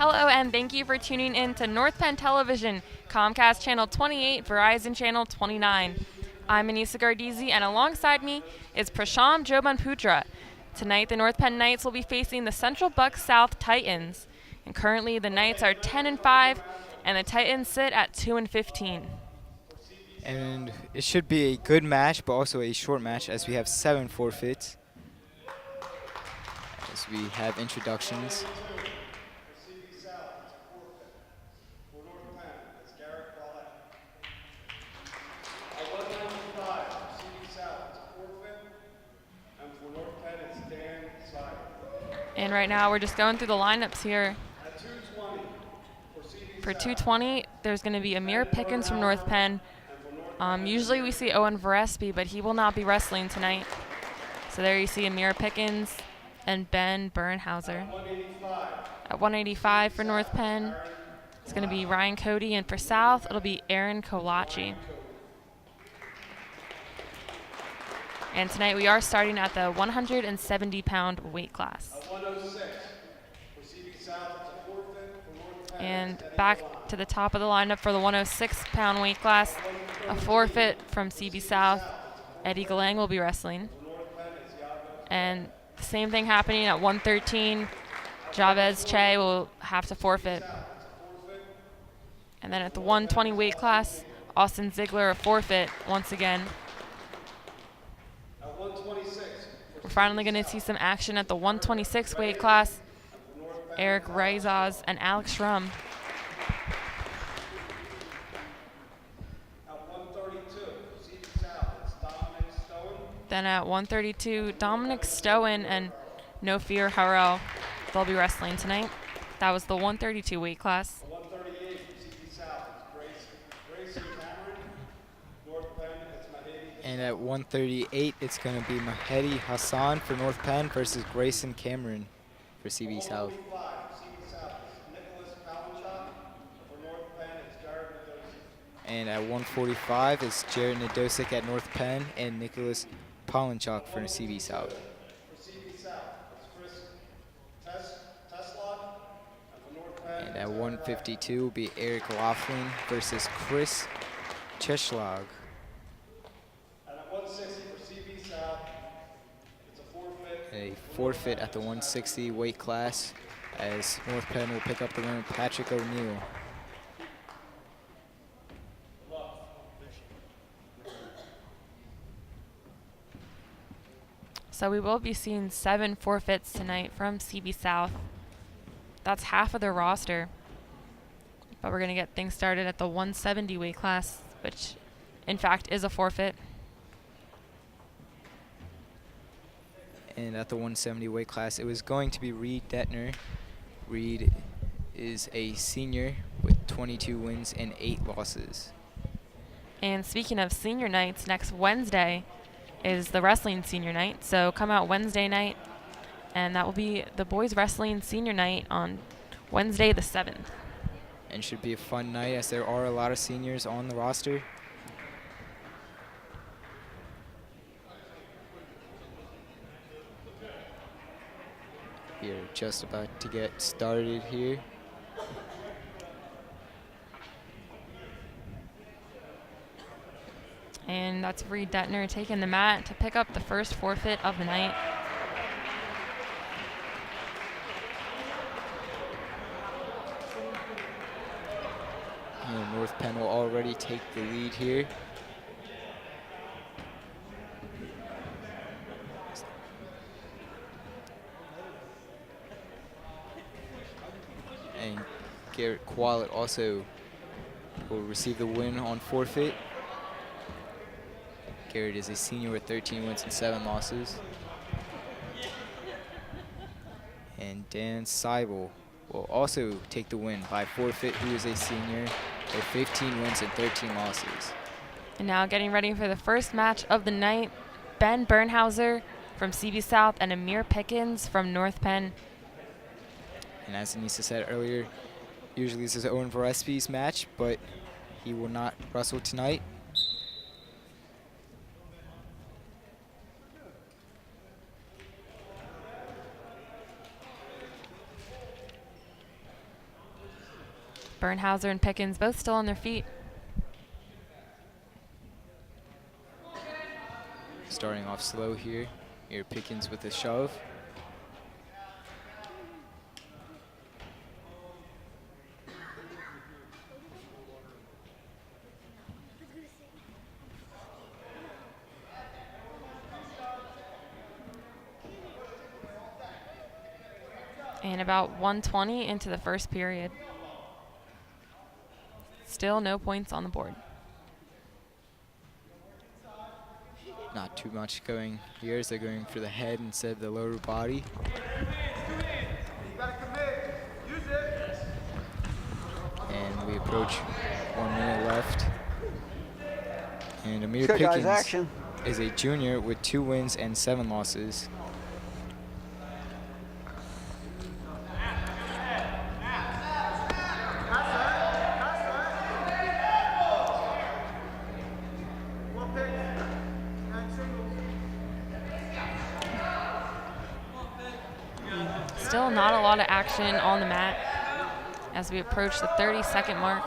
Hello and thank you for tuning in to North Penn Television, Comcast Channel 28, Verizon Channel 29. I'm Anissa Gardizi and alongside me is Prasham Jobanputra. Tonight the North Penn Knights will be facing the Central Bucks South Titans. And currently the Knights are 10-5 and the Titans sit at 2-15. And it should be a good match, but also a short match as we have 7 forfeits. As we have introductions. And right now we're just going through the lineups here. For 220, there's going to be Amir Pickens from North Penn. Usually we see Owen Varespi, but he will not be wrestling tonight. So there you see Amir Pickens and Ben Bernhauser. At 185 for North Penn, it's going to be Ryan Cody, and for South, it'll be Aaron Kolachi. And tonight we are starting at the 170-pound weight class. And back to the top of the lineup for the 106-pound weight class, a forfeit from CB South. Eddie Galang will be wrestling. And the same thing happening at 113. Javez Che will have to forfeit. And then at the 120 weight class, Austin Ziegler a forfeit once again. We're finally going to see some action at the 126 weight class. Eric Reizaz and Alex Schrum. Then at 132, Dominic Stowen and No Fear Harrell, they'll be wrestling tonight. That was the 132 weight class. And at 138, it's going to be Mahedi Hassan for North Penn versus Grayson Cameron for CB South. And at 145, it's Jared Nadosic at North Penn and Nicholas Polinchuk for CB South. And at 152 will be Eric Laughlin versus Chris Cheschlag. A forfeit at the 160 weight class as North Penn will pick up the win with Patrick O'Neill. So we will be seeing 7 forfeits tonight from CB South. That's half of their roster. But we're going to get things started at the 170 weight class, which in fact is a forfeit. And at the 170 weight class, it was going to be Reed Detner. Reed is a senior with 22 wins and 8 losses. And speaking of senior nights, next Wednesday is the wrestling senior night. So come out Wednesday night, and that will be the boys wrestling senior night on Wednesday the 7th. And should be a fun night as there are a lot of seniors on the roster. We are just about to get started here. And that's Reed Detner taking the mat to pick up the first forfeit of the night. And North Penn will already take the lead here. And Garrett Quallett also will receive the win on forfeit. Garrett is a senior with 13 wins and 7 losses. And Dan Seibel will also take the win by forfeit, who is a senior with 15 wins and 13 losses. And now getting ready for the first match of the night, Ben Bernhauser from CB South and Amir Pickens from North Penn. And as Anissa said earlier, usually this is Owen Varespi's match, but he will not wrestle tonight. Bernhauser and Pickens both still on their feet. Starting off slow here. Here Pickens with a shove. And about 1:20 into the first period. Still no points on the board. Not too much going here as they're going for the head instead of the lower body. And we approach 1 minute left. And Amir Pickens is a junior with 2 wins and 7 losses. Still not a lot of action on the mat as we approach the 30-second mark.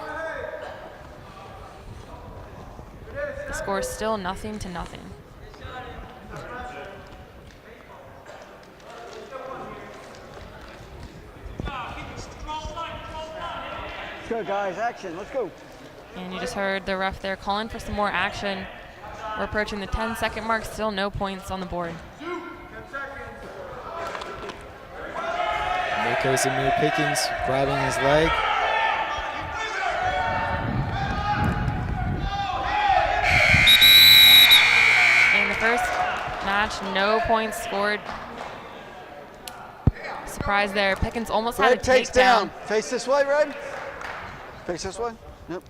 The score is still 0-0. Let's go, guys. Action. Let's go. And you just heard the ref there calling for some more action. We're approaching the 10-second mark. Still no points on the board. There goes Amir Pickens grabbing his leg. In the first match, no points scored. Surprise there. Pickens almost had a takedown. Face this way, Red. Face this way. Yep.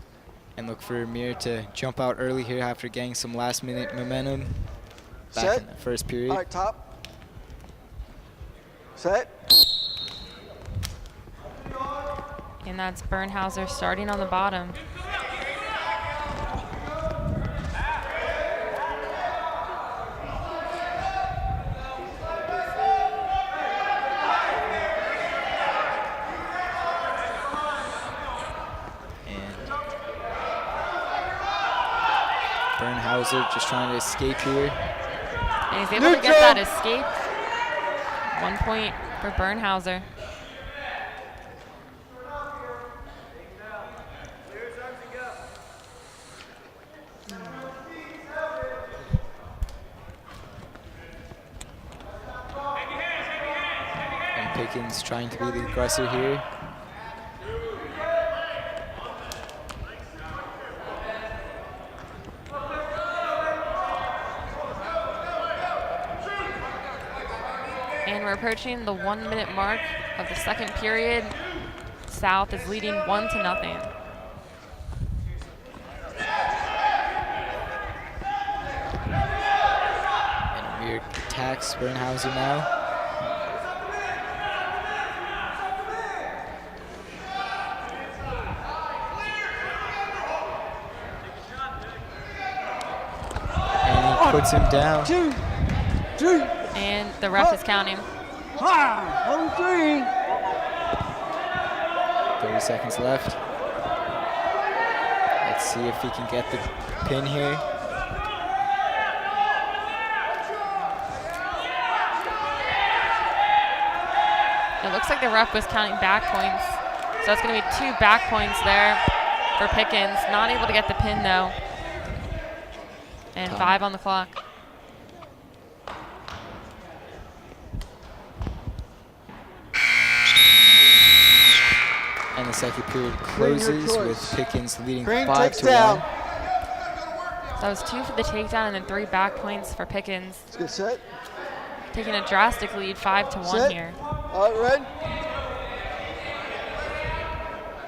And look for Amir to jump out early here after getting some last-minute momentum back in the first period. All right, top. Set. And that's Bernhauser starting on the bottom. And Bernhauser just trying to escape here. And he's able to get that escape. 1 point for Bernhauser. Pickens trying to be the aggressor here. And we're approaching the 1 minute mark of the second period. South is leading 1-0. And Amir attacks Bernhauser now. Puts him down. Two. And the ref is counting. 3. 30 seconds left. Let's see if he can get the pin here. It looks like the ref was counting back points. So it's going to be 2 back points there for Pickens. Not able to get the pin though. And 5 on the clock. And the second period closes with Pickens leading Green 5-1. That was 2 for the takedown and then 3 back points for Pickens. Let's get set. Taking a drastic lead, 5-1 Set. here. All right, Red.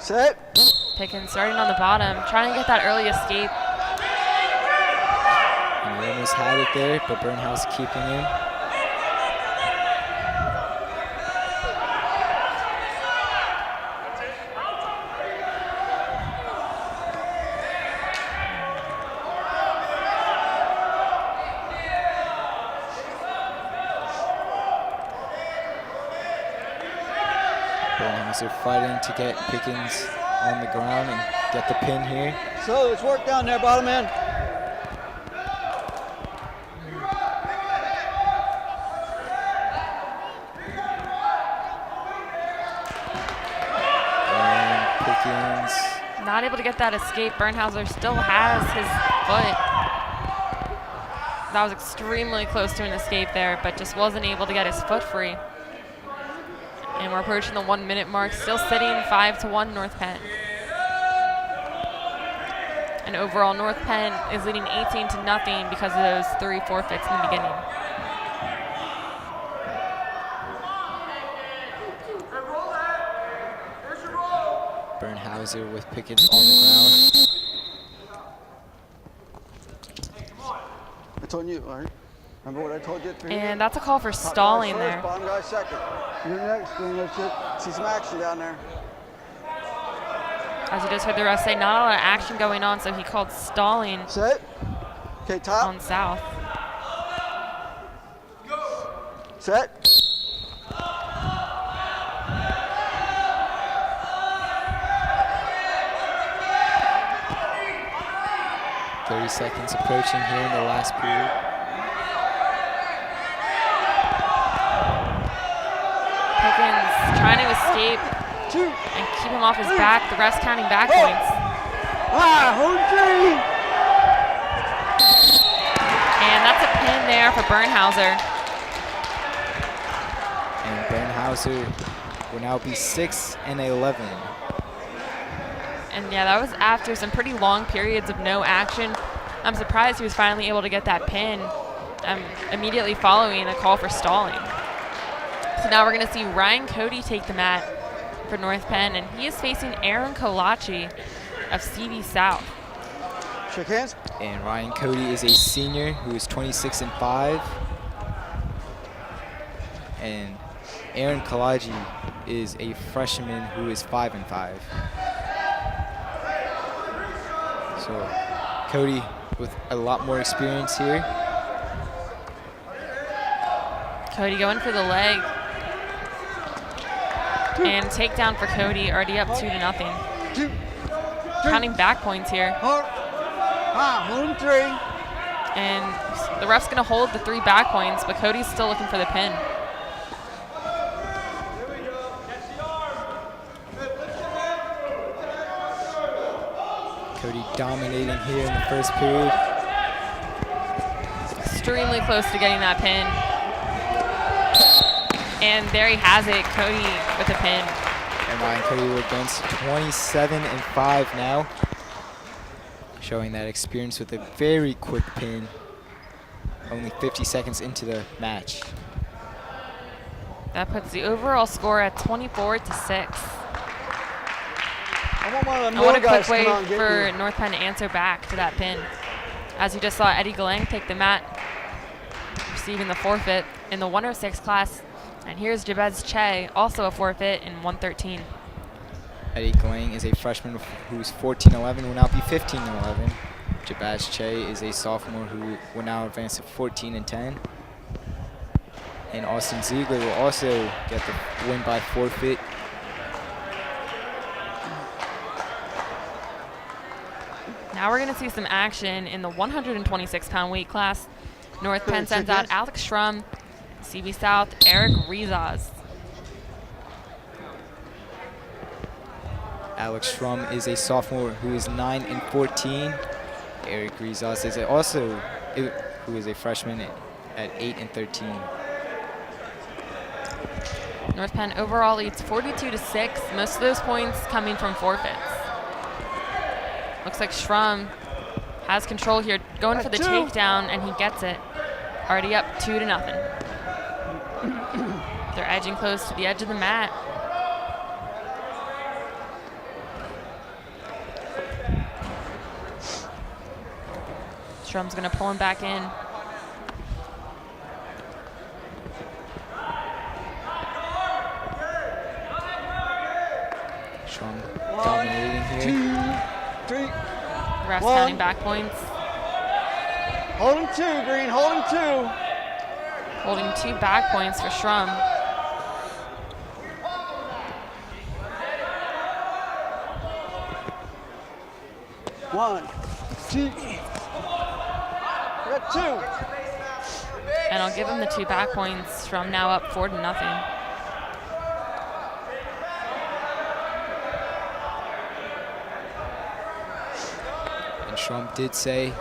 Set. Pickens starting on the bottom, trying to get that early escape. And he almost had it there, but Bernhauser keeping him. Bernhauser fighting to get Pickens on the ground and get the pin here. So let's work down there, bottom end. And Pickens. Not able to get that escape. Bernhauser still has his foot. That was extremely close to an escape there, but just wasn't able to get his foot free. And we're approaching the 1 minute mark, still sitting 5-1 North Penn. And overall, North Penn is leading 18-0 because of those 3 forfeits in the beginning. Bernhauser with Pickens on the ground. I told you, all right? Remember what I told you? And that's a call for stalling Top guy there. first, bottom guy second. You're next, Green. Let's see some action down there. As you just heard the ref say, not a lot of action going on, so he called stalling Set. Okay, top. on South. Set. Seconds approaching here in the last period. Pickens trying to escape and keep him off his back. The ref's counting back points. And that's a pin there for Bernhauser. And Bernhauser will now be 6-11. And yeah, that was after some pretty long periods of no action. I'm surprised he was finally able to get that pin immediately following a call for stalling. So now we're going to see Ryan Cody take the mat for North Penn, and he is facing Aaron Kolachi of CV South. Shake hands. And Ryan Cody is a senior who is 26-5. And Aaron Kolachi is a freshman who is 5-5. So Cody with a lot more experience here. Cody going for the leg. And takedown for Cody, already up 2-0. Counting back points here. Hold him 3. And the ref's going to hold the 3 back points, but Cody's still looking for the pin. Cody dominating here in the first period. Extremely close to getting that pin. And there he has it, Cody with the pin. And Ryan Cody will advance to 27-5 now. Showing that experience with a very quick pin. Only 50 seconds into the match. That puts the overall score at 24-6. And what a quick way for North Penn to answer back to that pin. As you just saw Eddie Galang take the mat, receiving the forfeit in the 106 class. And here's Jabez Che, also a forfeit in 113. Eddie Galang is a freshman who's 14-11, will now be 15-11. Jabez Che is a sophomore who will now advance to 14-10. And Austin Ziegler will also get the win by forfeit. Now we're going to see some action in the 126-pound weight class. North Penn sends out Alex Schrum, CV South, Eric Rizaz. Alex Schrum is a sophomore who is 9-14. Eric Rizaz is who is a freshman at 8-13. North Penn overall leads 42-6. Most of those points coming from forfeits. Looks like Schrum has control here, going for the takedown, and he gets it. Already up 2-0. They're edging close to the edge of the mat. Strum's gonna pull him back in. Strum dominating here. 2, 3. Refs counting back points. Hold him 2, Green. Hold him 2. Holding 2 back points for Schrum. 1, 2. We got 2. And I'll give him the 2 back points. From now up 4-0. And Trump did say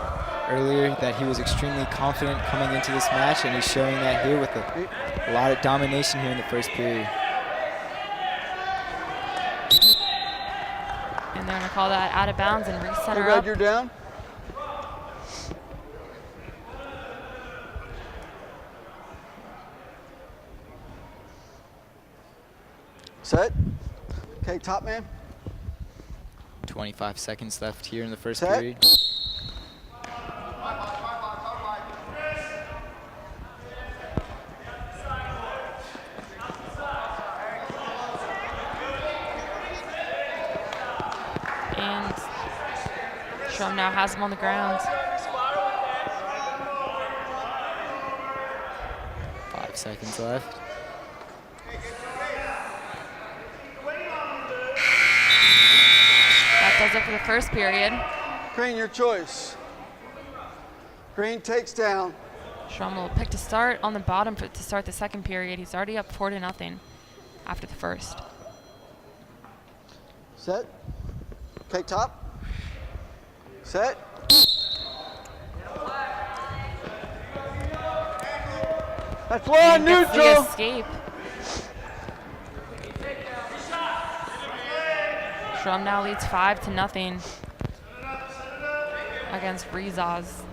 earlier that he was extremely confident coming into this match, and he's showing that here with a lot of domination here in the first period. And they're going to call that out of bounds and reset her Red, up. you're down. Set. Okay, top man. 25 seconds left here in the first Set. period. And Strom now has him on the ground. 5 seconds left. That does it for the first period. Green, your choice. Green takes down. Strom will pick to start on the bottom to start the second period. He's already up 4-0 after the first. Set. Okay, top. Set. That's one, And gets the neutral. escape. Strom now leads 5-0 against Rizaz.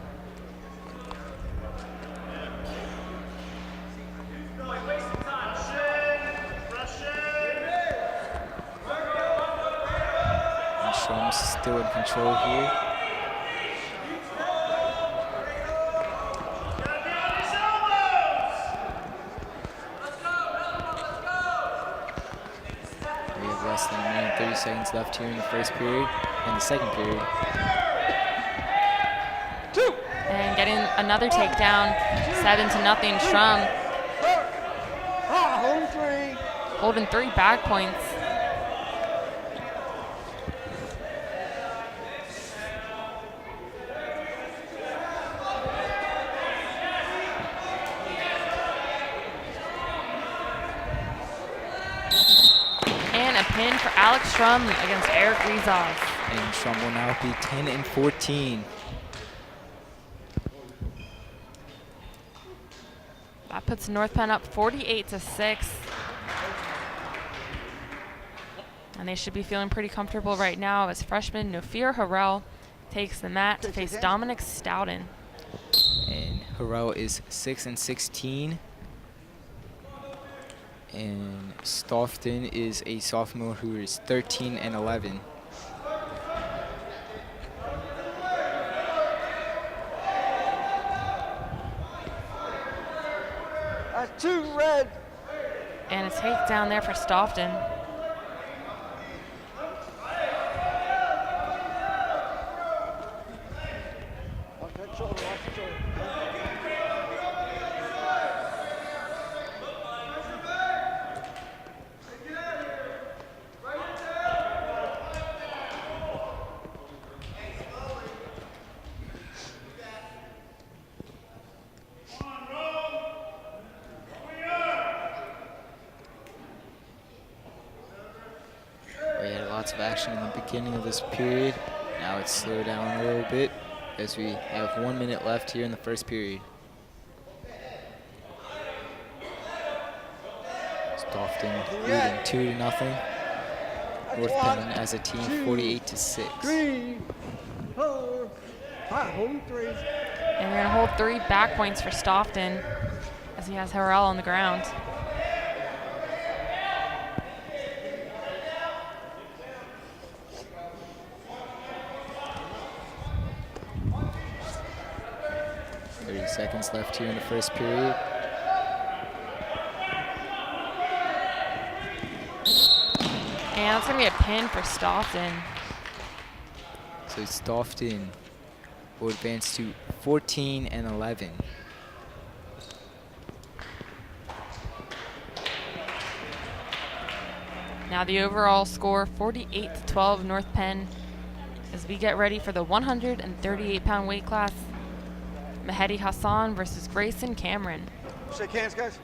And Strom's still in control here. We have less than a minute and 30 seconds left here in the first period and the second period. And getting another takedown, 7-0 Strom, Home 3. holding 3 back points. And a pin for Alex Strom against Eric Rizaz. And Strom will now be 10-14. That puts North Penn up 48-6. And they should be feeling pretty comfortable right now as freshman Nofir Harrell takes the mat to face Dominic Stoughton. And Harrell is 6-16. And Stoughton is a sophomore who is 13-11. That's 2, red. And a takedown there for Stoughton. Watch that shoulder, watch the shoulder. We had lots of action in the beginning of this period. Now it's slowed down a little bit as we have 1 minute left here in the first period. Stoughton leading 2-0. North Penn as a team 48-6. 3, 4, 5, home 3. And we're going to hold 3 back points for Stoughton as he has Harrell on the ground. Seconds left here in the first period. And that's going to be a pin for Stoughton. So Stoughton will advance to 14-11. Now the overall score, 48-12 North Penn. as we get ready for the 138-pound weight class. Mehdi Hassan versus Grayson Cameron. Shake hands, guys.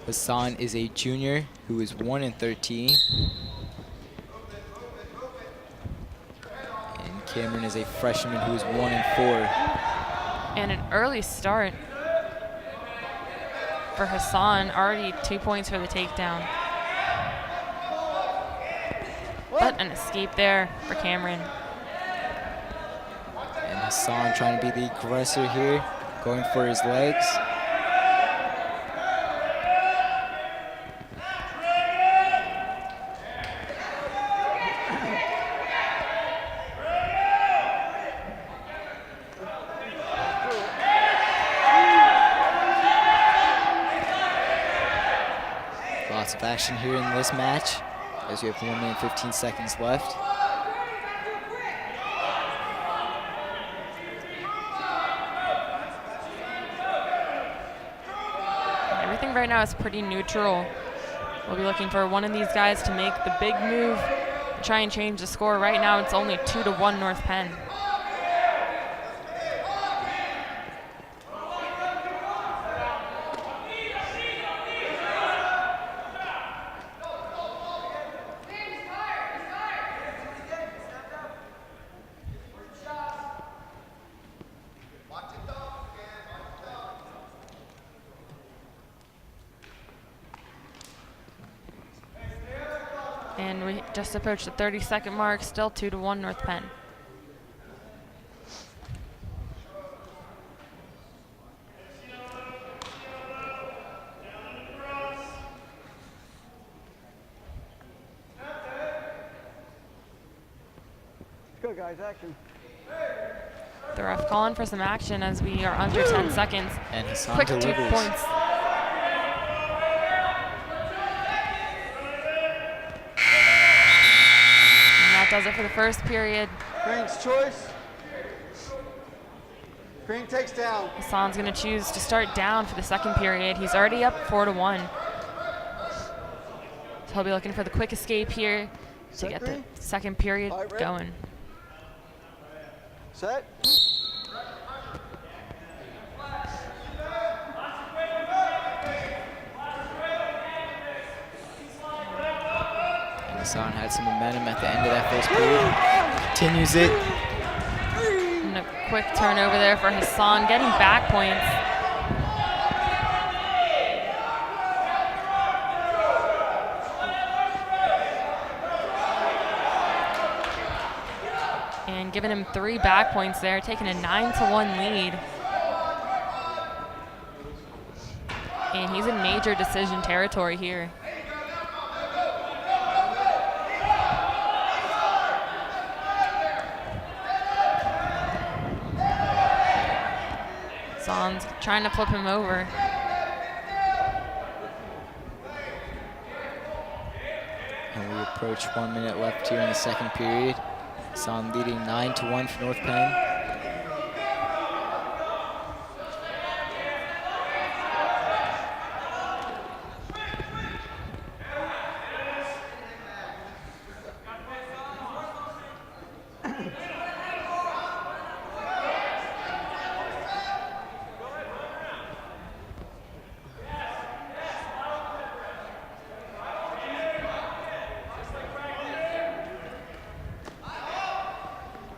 Hassan is a junior who is 1-13. And Cameron is a freshman who is 1-4. And an early start for Hassan, already 2 points for the takedown. But an escape there for Cameron. And Hassan trying to be the aggressor here, going for his legs. Lots of action here in this match, as we have 1 minute 15 seconds left. Everything right now is pretty neutral. We'll be looking for one of these guys to make the big move, try and change the score. Right now it's only 2-1 North Penn. And we just approached the 30-second mark, still 2-1 North Penn. Let's go, guys. Action. The ref calling for some action as we are under 10 seconds. And Hassan Quick 2 delivers. points. That does it for the first period. Green's choice. Green takes down. Hassan's going to choose to start down for the second period. He's already up 4-1. So he'll be looking for the quick escape here to Set get green. the second period All right, ready? going. Set. Hassan had some momentum at the end of that first period. Continues it. And a quick turnover there for Hassan, getting back points. And giving him 3 back points there, taking a 9-1 lead. And he's in major decision territory here. Hassan's trying to flip him over. And we approach 1 minute left here in the second period. Hassan leading 9-1 for North Penn.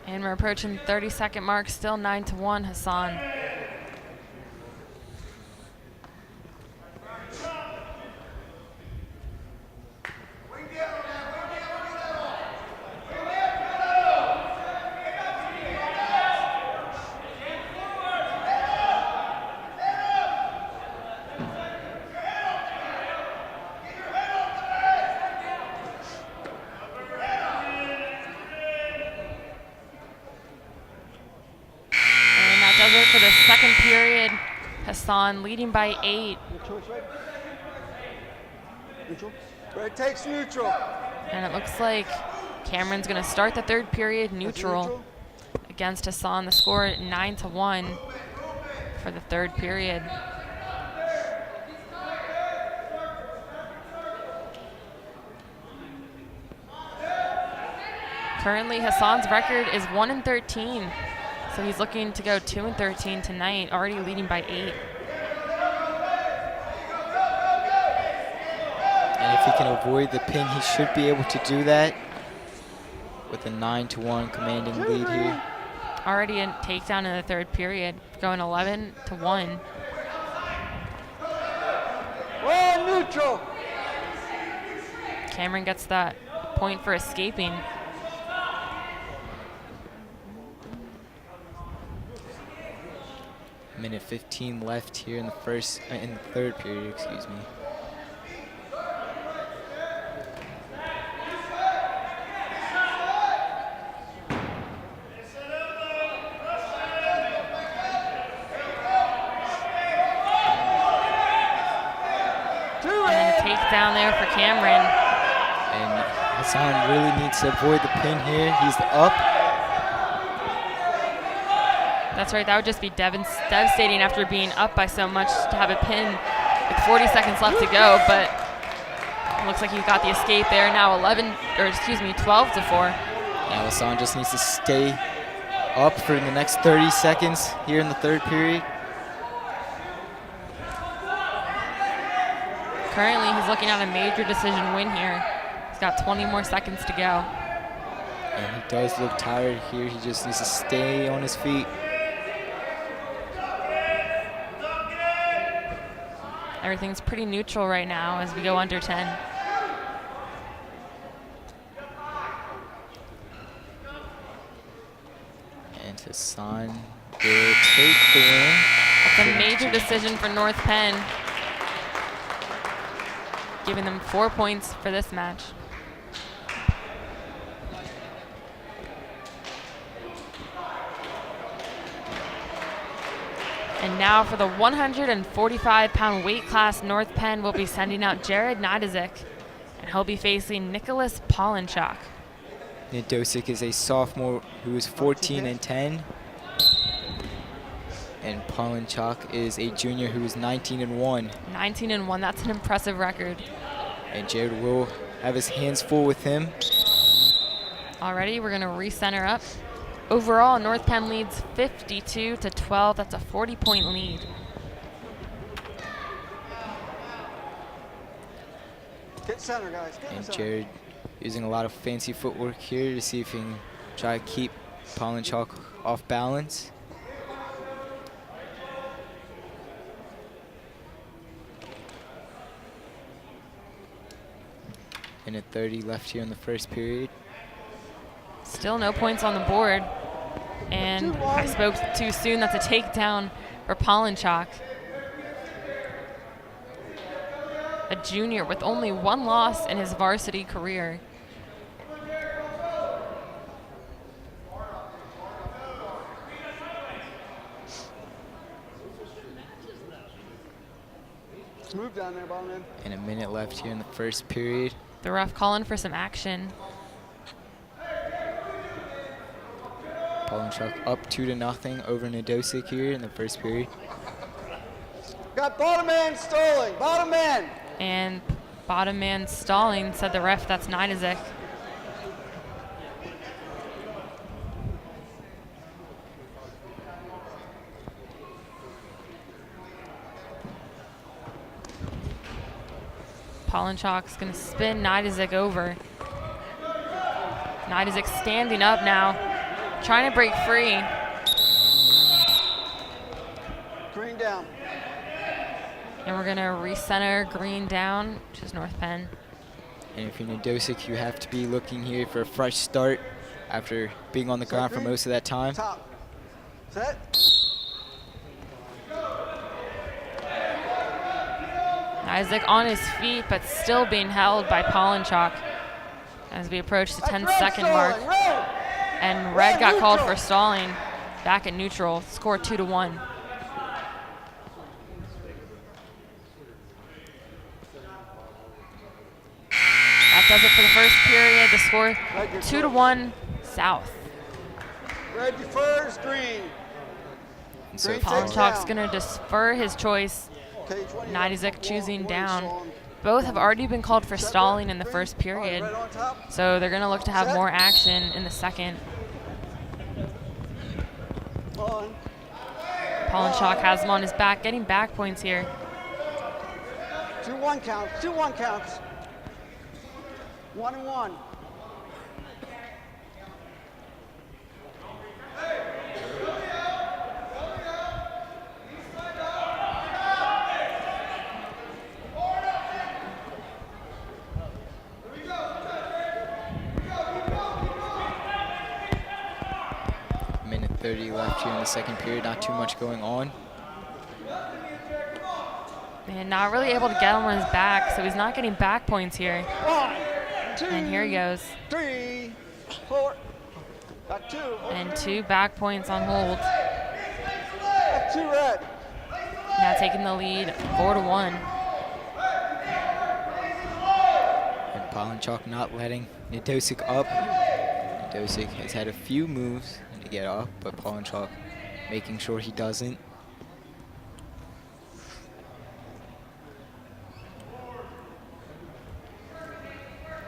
And we're approaching the 30-second mark, still 9-1 Hassan. Does it for the second period. Hassan leading by 8. Your choice, right? Neutral. Red takes neutral. And it looks like Cameron's going to start the third period neutral against Hassan. The score at 9-1 for the third period. Currently, Hassan's record is 1-13, so he's looking to go 2-13 tonight, already leading by 8. And if he can avoid the pin, he should be able to do that with a 9-1 commanding lead here. Already a takedown in the third period, going 11-1. Well, neutral. Cameron gets that point for escaping. Minute 15 left here in the third period, excuse me. And a takedown there for Cameron. And Hassan really needs to avoid the pin here. He's up. That's right, that would just be devastating after being up by so much to have a pin with 40 seconds left to go, but it looks like he got the escape there. Now 12-4. Now Hassan just needs to stay up for the next 30 seconds here in the third period. Currently, he's looking at a major decision win here. He's got 20 more seconds to go. And he does look tired here. He just needs to stay on his feet. Everything's pretty neutral right now as we go under 10. And Hassan will take the win. It's a major decision for North Penn, giving them 4 points for this match. And now for the 145-pound weight class, North Penn will be sending out Jared Nidazik, and he'll be facing Nicholas Polinchuk. Nidosic is a sophomore who is 14-10. And Polinchuk is a junior who is 19-1. 19-1, that's an impressive record. And Jared will have his hands full with him. Already, we're gonna recenter up. Overall, North Penn leads 52-12. That's a 40-point lead. Get center, guys. Get And center. Jared using a lot of fancy footwork here to see if he can try to keep Polinchuk off balance. Minute 30 left here in the first period. Still no points on the board. And I spoke too soon. That's a takedown for Polinchuk. A junior with only one loss in his varsity career. Move down there, ball man. And a minute left here in the first period. The ref calling for some action. Polinchuk up 2-0 over Nidosic here in the first period. Got bottom man stalling. Bottom man. And bottom man stalling, said the ref. That's Nidazik. Polinchuk's gonna spin Nidazik over. Nidazik standing up now, trying to break free. Green down. And we're gonna recenter green down, which is North Penn. And if you're Nidosic, you have to be looking here for a fresh start after being on the ground for green. most of that time. Top. Set. Isaac on his feet, but still being held by Polinchuk as we approach the 10-second mark. And red got called for stalling back at neutral. Score 2-1. That does it for the first period. The score 2-1 South. Red defers, green. And so Green far, takes Polinchuk's down. gonna defer his choice. Okay, 20. Nidazik choosing down. Both have already been called for stalling in the first All right, period, red on top. so they're going to look to have Set. more action in the second. On. Pollenchak has him on his back, getting back points here. 2-1 counts. 2-1 counts. 1-1. Minute 30 left here in the second period. Not too much going on. And not really able to get him on his back, so he's not getting back points here. 1, 2, And here he goes. 3, 4. Got 2. And 2 back points on hold. Got 2 red. Now taking the lead 4-1. And Pollenchak not letting Nedosic up. Nedosic has had a few moves to get up, but Pollenchak making sure he doesn't.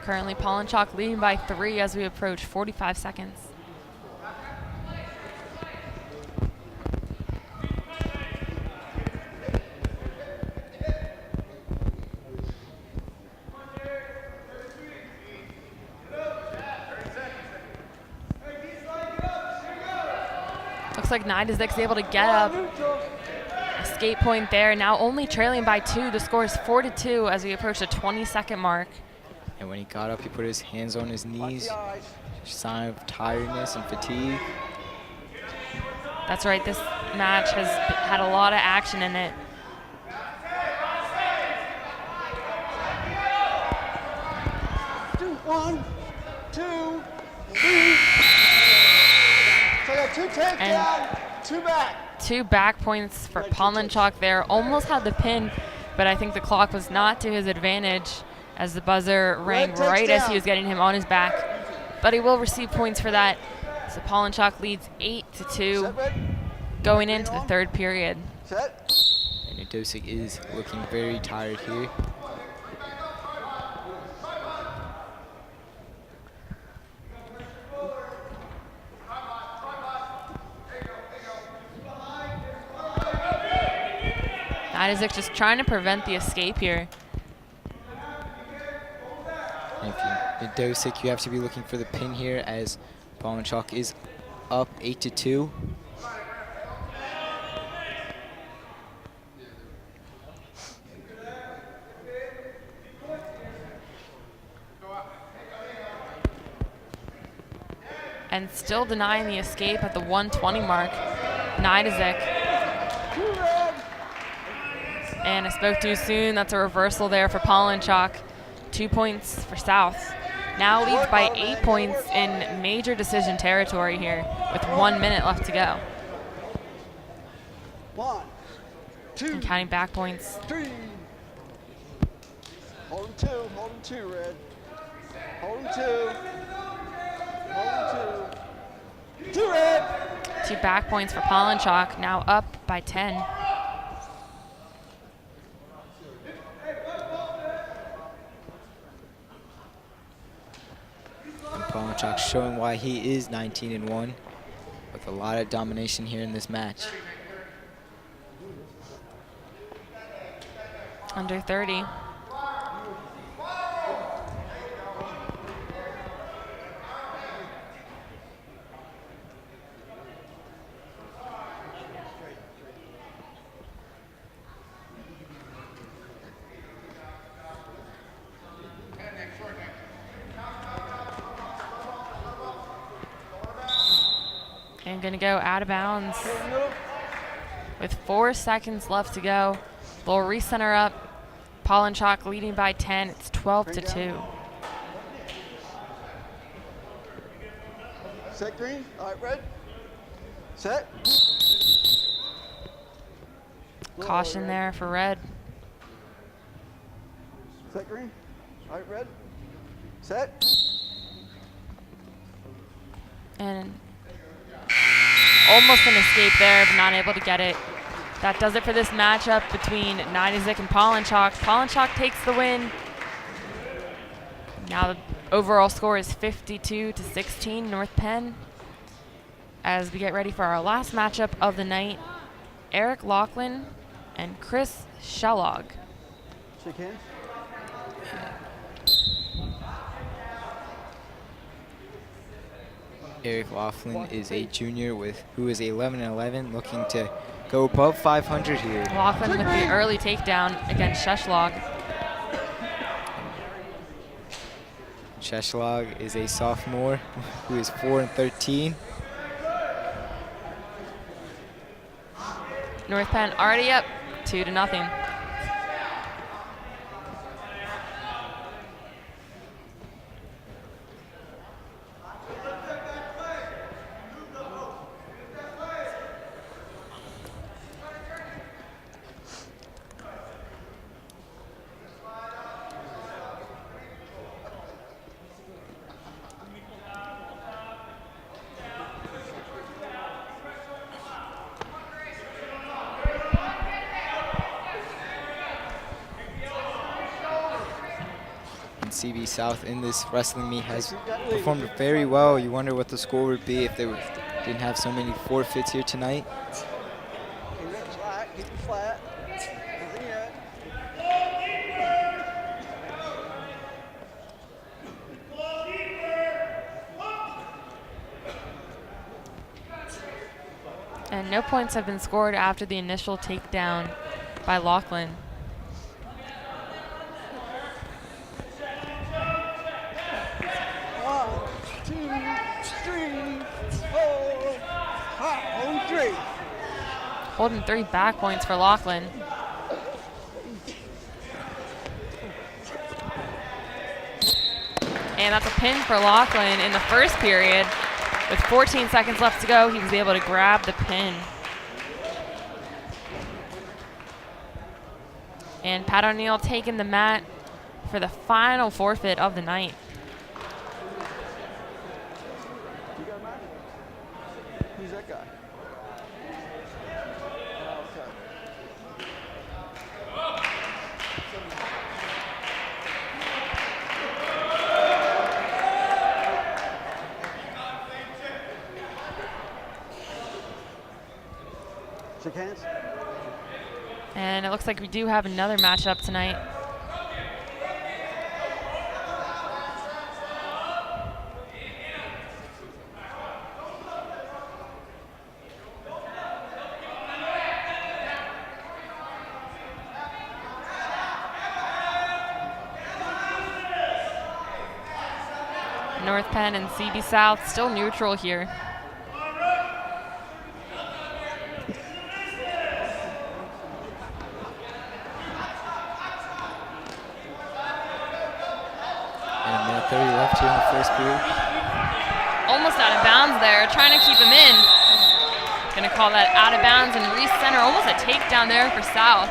Currently Pollenchak leading by 3 as we approach 45 seconds. Looks like Nidizek's able to get up. Escape point there. Now only trailing by 2. The score is 4-2 as we approach the 20-second mark. And when he got up, he put his hands on his Watch knees. the eyes. Sign of tiredness and fatigue. That's right, this match has had a lot of action in it. Two, 1, 2, 3. So I got 2 takedown, 2 back. 2 back points for Pollenchak there. Almost had the pin, but I think the clock was not to his advantage as the buzzer rang Red right as he takedown. was getting him on his back. But he will receive points for that. So Pollenchak leads 8-2 Set, red. going into the third period. Set. And Nedosic is looking very tired here. Nidizek just trying to prevent the escape here. And if you Nedosic, you have to be looking for the pin here as Pollenchak is up 8-2. And still denying the escape at the 120 mark. Nidizek. And I spoke too soon. That's a reversal there for Pollenchak. 2 points for South. Now leads by 8 points in major decision territory here with 1 minute left to go. 1, 2, And counting back points. 3. Hold him 2. Hold him 2, red. Hold him 2. Hold him 2. 2 red. 2 back points for Pollenchak. Now up by 10. Pollenchak showing why he is 19-1 with a lot of domination here in this match. Under 30. And gonna go out of bounds with 4 seconds left to go. They'll recenter up. Pollenchak leading by 10. It's 12-2. Set green. All right, red. Set. Caution there for red. Set green. All right, red. Set. And almost an escape there, but not able to get it. That does it for this matchup between Nidazik and Pollenchok. Pollenchok takes the win. Now the overall score is 52-16 North Penn. As we get ready for our last matchup of the night, Eric Laughlin and Chris Shellog. Shake hands. Eric Laughlin is a junior who is 11-11, looking to go above 500 here. Laughlin with the early takedown against Shellog. Shellog is a sophomore who is 4-13. North Penn already up 2-0. CB South in this wrestling meet has performed very well. You wonder what the score would be if they didn't have so many forfeits here tonight. Keep it flat. Keep it flat. Nothing yet. And no points have been scored after the initial takedown by Laughlin. Holding 3 back points for Laughlin. And that's a pin for Laughlin in the first period. With 14 seconds left to go, he was able to grab the pin. And Pat O'Neill taking the mat for the final forfeit of the night. You got a match? Who's that guy? Shake hands. And it looks like we do have another matchup tonight. North Penn and CB South still neutral here. And a minute 30 left here in the first period. Almost out of bounds there, trying to keep him in. Gonna call that out of bounds and recenter. Almost a takedown there for South.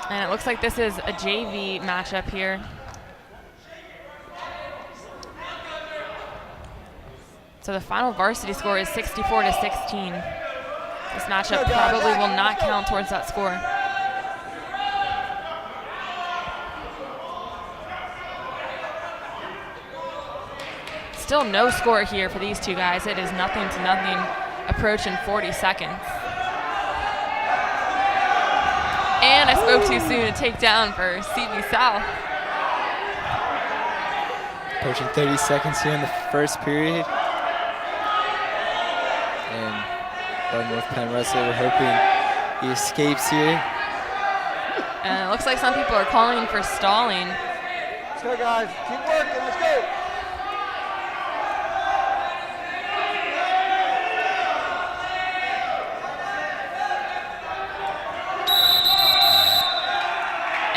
And it looks like this is a JV matchup here. So the final varsity score is 64-16. This matchup probably will not count towards that score. Still no score here for these two guys. It is 0-0, approaching 40 seconds. And I spoke too soon to take down for CB South. Approaching 30 seconds here in the first period. And our North Penn wrestler, we're hoping he escapes here. And it looks like some people are calling for stalling. Let's go, guys. Keep working. Let's go.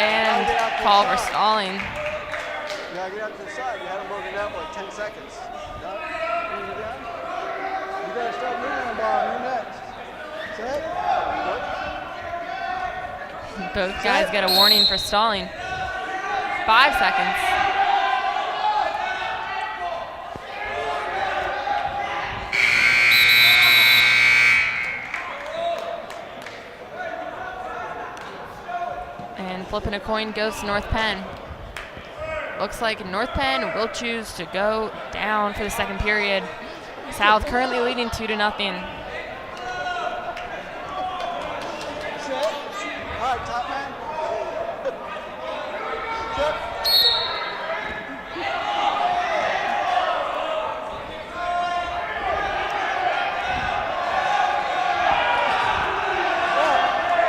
And call for stalling. You gotta get out to the side. You haven't broken down for like 10 seconds. You gotta start moving, Bob. You're next. Set. Both guys get a warning for stalling. 5 seconds. And flipping a coin goes to North Penn. Looks like North Penn will choose to go down for the second period. South currently leading 2-0. Set. All right, top man. Set.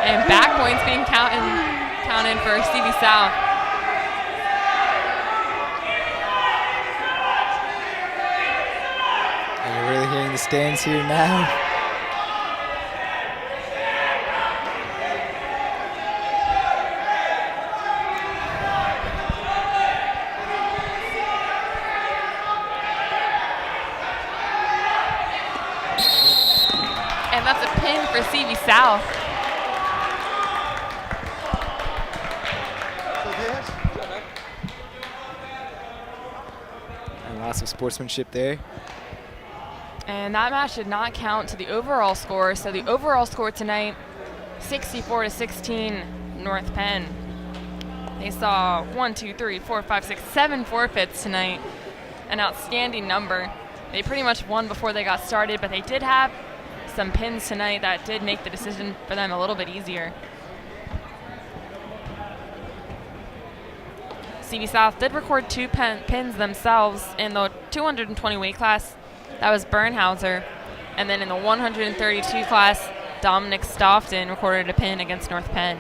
And back points being counted for Stevie South. And you're really hearing the stands here now. And that's a pin for Stevie South. And lots of sportsmanship there. And that match did not count to the overall score. So the overall score tonight, 64-16 North Penn. They saw 7 forfeits tonight. An outstanding number. They pretty much won before they got started, but they did have some pins tonight that did make the decision for them a little bit easier. CV South did record 2 pins themselves in the 220 weight class. That was Bernhauser. And then in the 132 class, Dominic Stofton recorded a pin against North Penn.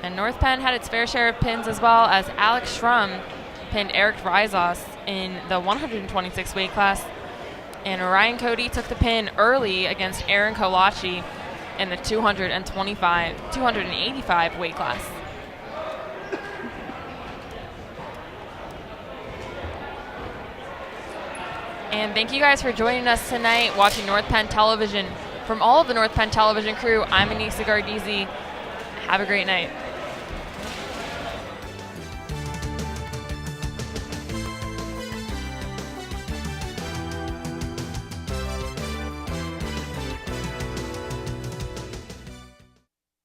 And North Penn had its fair share of pins as well, as Alex Schrum pinned Eric Rizos in the 126 weight class. And Ryan Cody took the pin early against Aaron Kolachi in the 285 weight class. And thank you guys for joining us tonight watching North Penn Television. From all of the North Penn Television crew, I'm Anissa Gardizzi. Have a great night.